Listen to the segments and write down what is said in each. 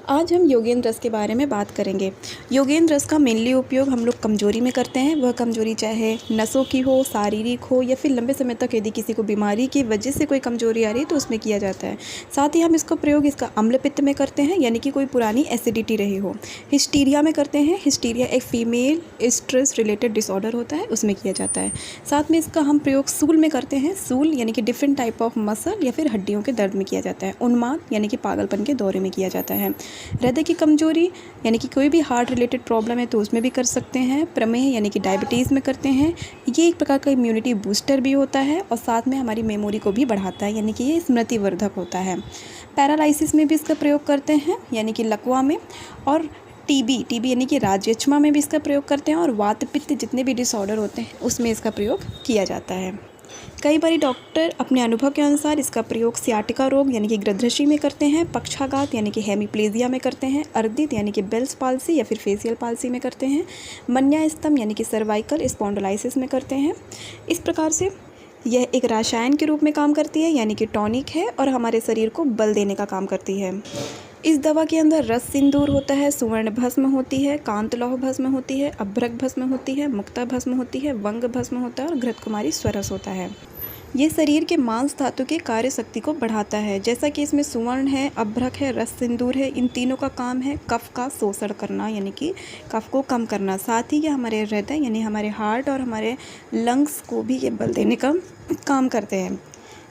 आज हम योगेंद्र रस के बारे में बात करेंगे। योगेंद्र रस का मेनली उपयोग हम लोग कमजोरी में करते हैं। वह कमजोरी चाहे नसों की हो, शारीरिक हो या फिर लंबे समय तक यदि किसी को बीमारी की वजह से कोई कमजोरी आ रही है तो उसमें किया जाता है। साथ ही हम इसका प्रयोग इसका अम्ल पित्त में करते हैं, यानी कि कोई पुरानी एसिडिटी रही हो। हिस्टीरिया में करते हैं। हिस्टीरिया एक फीमेल स्ट्रेस रिलेटेड डिसऑर्डर होता है, उसमें किया जाता है। साथ में इसका हम प्रयोग सूल में करते हैं। सूल यानी कि डिफरेंट टाइप ऑफ मसल या फिर हड्डियों के दर्द में किया जाता है। उन्माद यानी कि पागलपन के दौरे में किया जाता है। हृदय की कमजोरी यानी कि कोई भी हार्ट रिलेटेड प्रॉब्लम है तो उसमें भी कर सकते हैं। प्रमेह यानी कि डायबिटीज़ में करते हैं। ये एक प्रकार का इम्यूनिटी बूस्टर भी होता है और साथ में हमारी मेमोरी को भी बढ़ाता है, यानी कि ये स्मृतिवर्धक होता है। पैरालिसिस में भी इसका प्रयोग करते हैं, यानी कि लकवा में। और टीबी यानी कि राज्यक्षमा में भी इसका प्रयोग करते हैं। और वात पित्त जितने भी डिसऑर्डर होते हैं उसमें इसका प्रयोग किया जाता है। कई बार डॉक्टर अपने अनुभव के अनुसार इसका प्रयोग सियाटिका रोग यानी कि गृध्रशी में करते हैं। पक्षाघात यानी कि हेमीप्लेजिया में करते हैं। अर्दित यानी कि बेल्स पाल्सी या फिर फेशियल पाल्सी में करते हैं। मन्यास्तम यानी कि सर्वाइकल स्पॉन्डिलाइसिस में करते हैं। इस प्रकार से यह एक रसायन के रूप में काम करती है, यानी कि टॉनिक है और हमारे शरीर को बल देने का काम करती है। इस दवा के अंदर रस सिंदूर होता है, सुवर्ण भस्म होती है, कांत लौह भस्म होती है, अभ्रक भस्म होती है, मुक्ता भस्म होती है, वंग भस्म होता है और घृत कुमारी स्वरस होता है। ये शरीर के मांस धातु की कार्य शक्ति को बढ़ाता है। जैसा कि इसमें सुवर्ण है, अभ्रक है, रस सिंदूर है, इन तीनों का काम है कफ का शोषण करना, यानी कि कफ को कम करना। साथ ही ये हमारे हृदय यानी हमारे हार्ट और हमारे लंग्स को भी ये बल देने का काम करते हैं।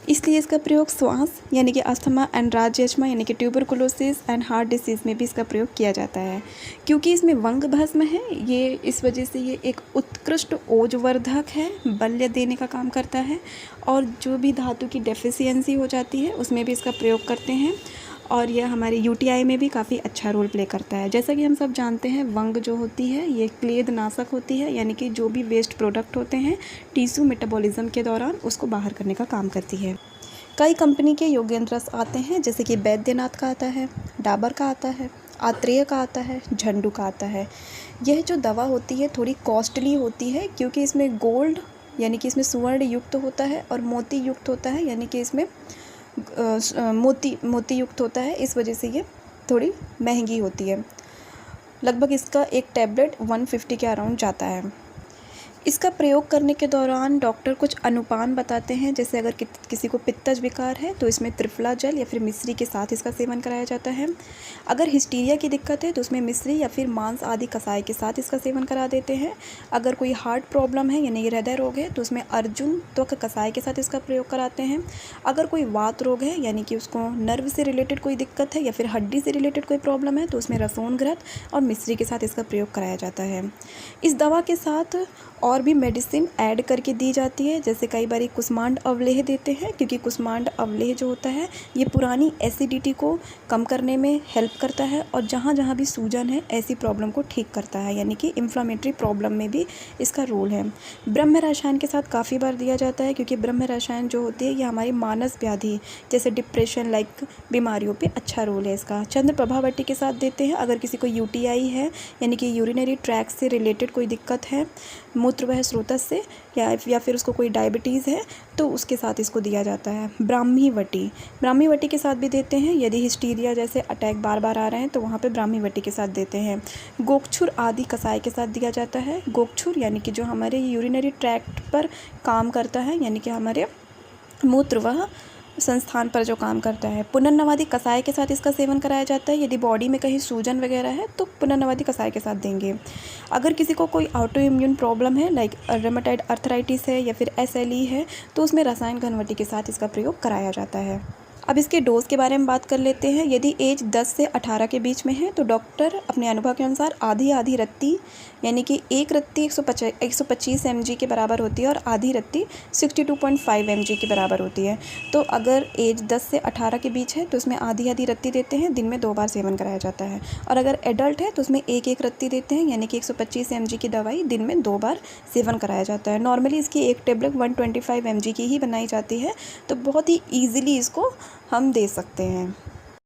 इसलिए इसका प्रयोग श्वास यानी कि अस्थमा एंड राज्यक्षमा यानी कि ट्यूबरकुलोसिस एंड हार्ट डिसीज़ में भी इसका प्रयोग किया जाता है। क्योंकि इसमें वंग भस्म है, ये इस वजह से ये एक उत्कृष्ट ओजवर्धक है, बल्य देने का काम करता है। और जो भी धातु की डेफिशिएंसी हो जाती है उसमें भी इसका प्रयोग करते हैं। और यह हमारे यूटीआई में भी काफ़ी अच्छा रोल प्ले करता है। जैसा कि हम सब जानते हैं, वंग जो होती है ये क्लेद नाशक होती है, यानी कि जो भी वेस्ट प्रोडक्ट होते हैं टिश्यू मेटाबॉलिज्म के दौरान उसको बाहर करने का काम करती है। कई कंपनी के योगेंद्र रस आते हैं, जैसे कि बैद्यनाथ का आता है, डाबर का आता है, आत्रेय का आता है, झंडू का आता है। यह जो दवा होती है थोड़ी कॉस्टली होती है, क्योंकि इसमें गोल्ड यानी कि इसमें सुवर्ण युक्त होता है और मोती युक्त होता है, यानी कि इसमें मोती युक्त होता है। इस वजह से ये थोड़ी महंगी होती है। लगभग इसका एक टैबलेट 150 के अराउंड जाता है। इसका प्रयोग करने के दौरान डॉक्टर कुछ अनुपान बताते हैं, जैसे अगर किसी को पित्तज विकार है तो इसमें त्रिफला जल या फिर मिश्री के साथ इसका सेवन कराया जाता है। अगर हिस्टीरिया की दिक्कत है तो उसमें मिश्री या फिर मांस आदि कसाय के साथ इसका सेवन करा देते हैं। अगर कोई हार्ट प्रॉब्लम है यानी कि हृदय रोग है तो उसमें अर्जुन त्वक कसाय के साथ इसका प्रयोग कराते हैं। अगर कोई वात रोग है यानी कि उसको नर्व से रिलेटेड कोई दिक्कत है या फिर हड्डी से रिलेटेड कोई प्रॉब्लम है तो उसमें रसोन घृत और मिश्री के साथ इसका प्रयोग कराया जाता है। इस दवा के साथ और भी मेडिसिन ऐड करके दी जाती है, जैसे कई बार कुष्मांड अवलेह देते हैं, क्योंकि कुष्मांड अवलेह जो होता है ये पुरानी एसिडिटी को कम करने में हेल्प करता है और जहाँ जहाँ भी सूजन है ऐसी प्रॉब्लम को ठीक करता है, यानी कि इन्फ्लामेटरी प्रॉब्लम में भी इसका रोल है। ब्रह्म रसायन के साथ काफ़ी बार दिया जाता है, क्योंकि ब्रह्म रसायन जो होती है ये हमारी मानस व्याधि जैसे डिप्रेशन लाइक बीमारियों पे अच्छा रोल है इसका। चंद्र प्रभावती के साथ देते हैं अगर किसी को यूटीआई है यानी कि यूरिनरी ट्रैक से रिलेटेड कोई दिक्कत है, मूत्रवाह स्रोतस से, या फिर उसको कोई डायबिटीज़ है तो उसके साथ इसको दिया जाता है। ब्राह्मी वटी के साथ भी देते हैं, यदि हिस्टीरिया जैसे अटैक बार बार आ रहे हैं तो वहाँ पे ब्राह्मी वटी के साथ देते हैं। गोक्षुर आदि कसाय के साथ दिया जाता है। गोक्षुर यानी कि जो हमारे यूरिनरी ट्रैक्ट पर काम करता है, यानी कि हमारे मूत्रवाह संस्थान पर जो काम करता है। पुनर्नवादी कसाय के साथ इसका सेवन कराया जाता है। यदि बॉडी में कहीं सूजन वगैरह है तो पुनर्नवादी कसाय के साथ देंगे। अगर किसी को कोई ऑटो इम्यून प्रॉब्लम है लाइक रेमेटॉइड अर्थराइटिस है या फिर एसएलई है तो उसमें रसायन घनवटी के साथ इसका प्रयोग कराया जाता है। अब इसके डोज के बारे में बात कर लेते हैं। यदि एज 10 से 18 के बीच में है तो डॉक्टर अपने अनुभव के अनुसार आधी रत्ती यानी कि एक रत्ती 125 mg के बराबर होती है और आधी रत्ती 62.5 mg के बराबर होती है। तो अगर एज 10 से 18 के बीच है तो उसमें आधी रत्ती देते हैं, दिन में 2 बार सेवन कराया जाता है। और अगर एडल्ट है तो उसमें एक रत्ती देते हैं, यानी कि 125 mg की दवाई दिन में 2 बार सेवन कराया जाता है। नॉर्मली इसकी एक टेबलेट 125 mg की ही बनाई जाती है, तो बहुत ही ईजिली इसको हम दे सकते हैं।